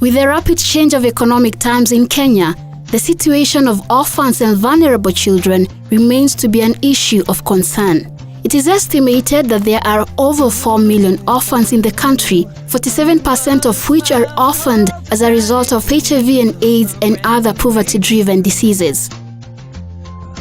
With the rapid change of economic times in Kenya, the situation of orphans and vulnerable children remains to be an issue of concern. It is estimated that there are over 4 million orphans in the country, 47% of which are orphaned as a result of HIV and AIDS and other poverty-driven diseases.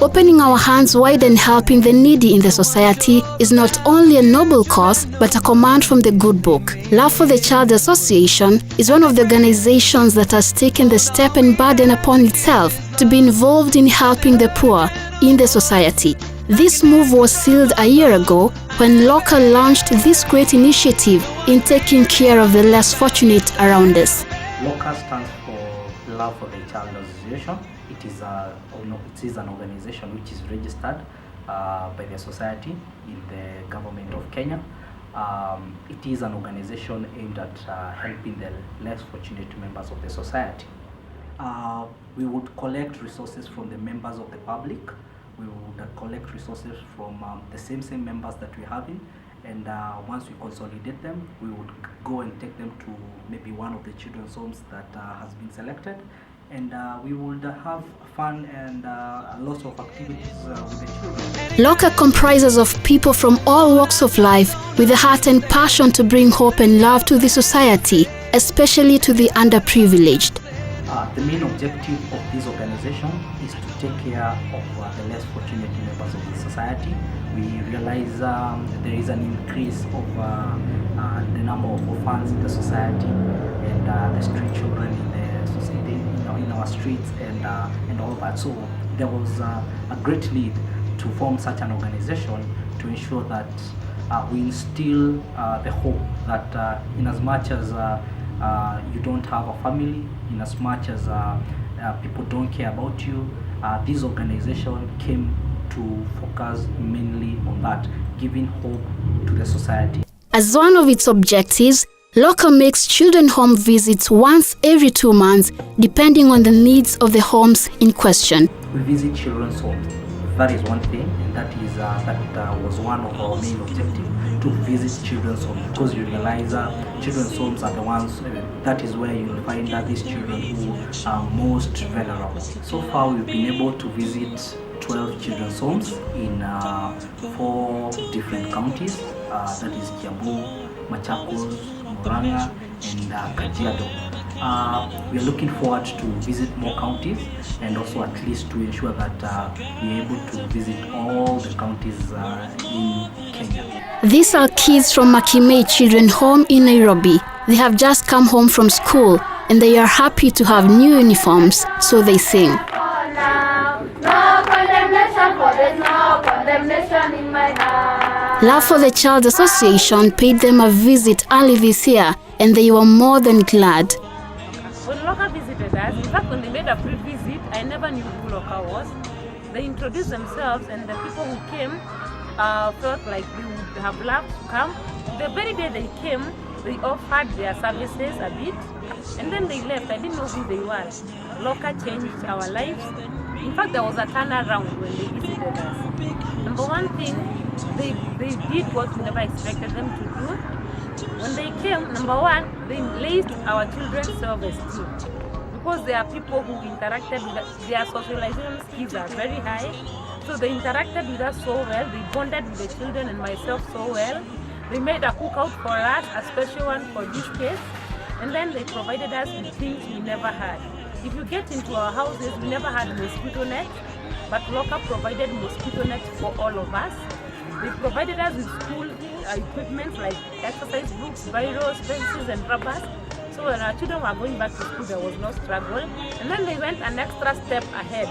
Opening our hands wide and helping the needy in the society is not only a noble cause, but a command from the good book. Love for the Child Association is one of the organizations that has taken the step and burden upon itself to be involved in helping the poor in the society. This move was sealed a year ago when Loca launched this great initiative in taking care of the less fortunate around us. Loca stands for Love for the Child Association. It is an organization which is registered by the society in the government of Kenya. It is an organization aimed at helping the less fortunate members of the society. We would collect resources from the members of the public. We would collect resources from the same members that we have in, and once we consolidate them, we would go and take them to maybe one of the children's homes that has been selected, and we would have fun and lots of activities with the children. Loca comprises of people from all walks of life with a heart and passion to bring hope and love to the society, especially to the underprivileged. The main objective of this organization is to take care of the less fortunate members of the society. We realize there is an increase of the number of orphans in the society and the street children in the society, in our streets and all that. So there was a great need to form such an organization to ensure that we instill the hope that in as much as you don't have a family, in as much as people don't care about you, this organization came to focus mainly on that, giving hope to the society. As one of its objectives, Loca makes children home visits once every 2 months, depending on the needs of the homes in question. We visit children's homes. That is one thing, and that was one of our main objectives, to visit children's homes, because you realize children's homes are the ones, that is where you'll find these children who are most vulnerable. So far we've been able to visit 12 children's homes in 4 different counties, that is Kiambu, Machakos, Murang'a and Kajiado. We are looking forward to visit more counties and also at least to ensure that we are able to visit all the counties in Kenya. These are kids from Makimei Children's Home in Nairobi. They have just come home from school and they are happy to have new uniforms, so they sing. Love for the Child Association paid them a visit early this year and they were more than glad. When Loca visited us, in fact when they made a pre-visit, I never knew who Loca was. They introduced themselves and the people who came felt like they would have loved to come. The very day they came, they offered their services a bit and then they left. I didn't know who they were. Loca changed our lives. In fact, there was a turnaround when they visited us. Number one thing, they did what we never expected them to do. When they came, number one, they raised our children's self-esteem, because there are people who interacted with us. Their socialization skills are very high, so they interacted with us so well. They bonded with the children and myself so well. They made a cookout for us, a special one for this case, and then they provided us with things we never had. If you get into our houses, we never had mosquito nets, but Loca provided mosquito nets for all of us. They provided us with school equipment like exercise books, biros, pencils and rubbers. So when our children were going back to school, there was no struggle. And then they went an extra step ahead.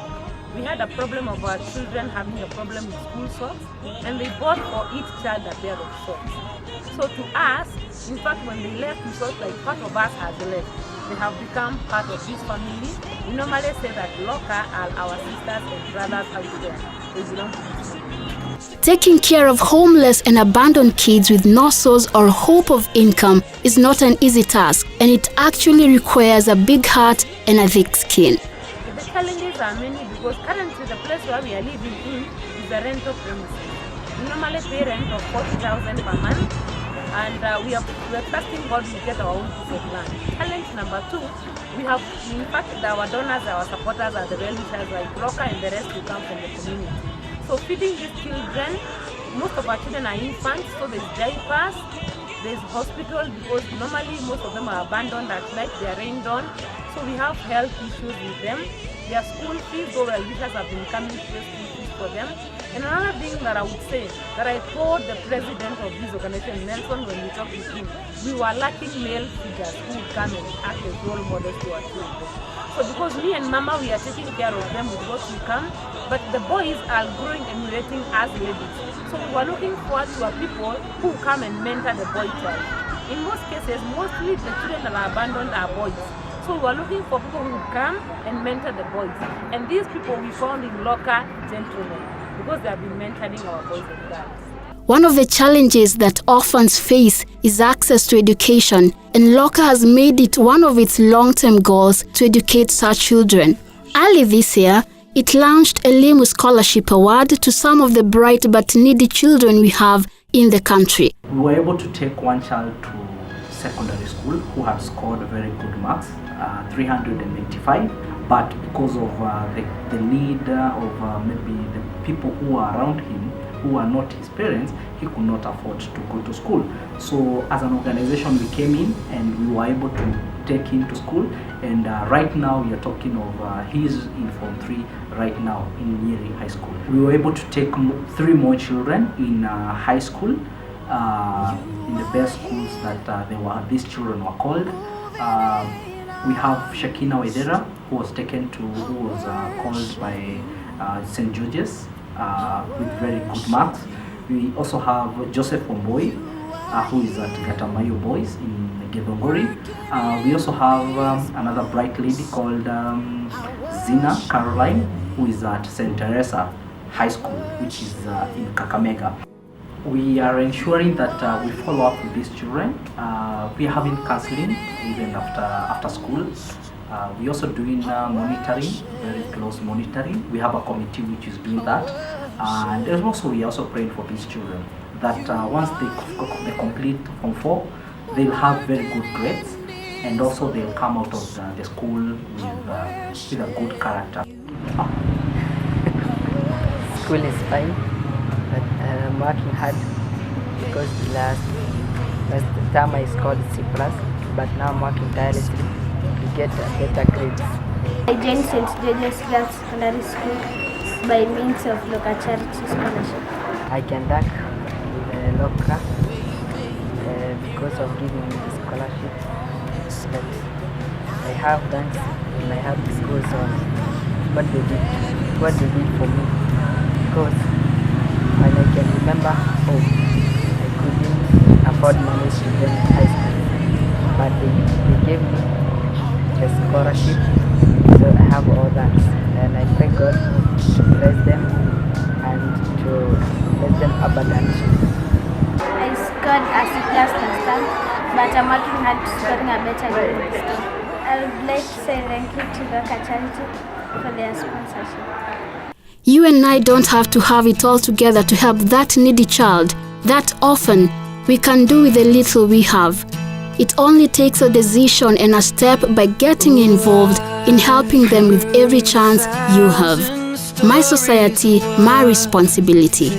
We had a problem of our children having a problem with school socks, and they bought for each child a pair of socks. So to us, in fact, when they left, we felt like part of us has left. They have become part of this family. We normally say that Loca are our sisters and brothers out there. They belong to this family. Taking care of homeless and abandoned kids with no source or hope of income is not an easy task, and it actually requires a big heart and a thick skin. The challenges are many because currently the place where we are living in is a rental premises. We normally pay rent of 40,000 per month, and we're trusting God we get our own piece of land. Challenge number 2, we have, in fact, our donors, our supporters are the well-wishers like Loca, and the rest will come from the community. So feeding these children, most of our children are infants, so there's diapers, there's hospital, because normally most of them are abandoned at night, they are rained on. So we have health issues with them. Their school fees, though well-wishers have been coming to pay school fees for them. And another thing that I would say, that I told the president of this organization, Nelson, when we talked with him, we were lacking male figures who would come and act as role models to our children. So because me and Mama, we are taking care of them with what we can, but the boys are growing emulating us ladies. So we were looking forward to our people who come and mentor the boy child. In most cases, mostly the children that are abandoned are boys. So we were looking for people who would come and mentor the boys. And these people we found in Loca gentlemen, because they have been mentoring our boys and girls. One of the challenges that orphans face is access to education, and Loca has made it one of its long-term goals to educate such children. Early this year, it launched a Elimu Scholarship Award to some of the bright but needy children we have in the country. We were able to take one child to secondary school who had scored very good marks, 385, but because of the need of maybe the people who are around him, who are not his parents, he could not afford to go to school. So as an organization, we came in and we were able to take him to school, and right now we are talking of he's in Form 3 right now in Nyeri High School. We were able to take 3 more children in high school, in the best schools that these children were called. We have Shakina Wedera, who was called by St. George's with very good marks. We also have Joseph Omboy, who is at Gatamayo Boys in Githongori. We also have another bright lady called Zina Caroline, who is at St. Teresa High School, which is in Kakamega. We are ensuring that we follow up with these children. We are having counseling even after school. We also doing monitoring, very close monitoring. We have a committee which is doing that, and we are also praying for these children that once they complete Form 4, they'll have very good grades, and also they'll come out of the school with a good character. School is fine, but I'm working hard because last time I scored C+, but now I'm working tirelessly to get better grades. I joined St. George's Girls Secondary School by means of Loca Charity Scholarship. I can thank Loca because of giving me the scholarship, but I have thanks and I have this goals on what they did for me, because when I can remember home, I couldn't afford money to them in high school, but they gave me the scholarship, so I have all that, and I pray God to bless them and to bless them abundantly. I scored a C+ last time, but I'm working hard to scoring a better grade next time. I would like to say thank you to Loca Charity for their sponsorship. You and I don't have to have it all together to help that needy child, that orphan. We can do with the little we have. It only takes a decision and a step by getting involved in helping them with every chance you have. My society, my responsibility.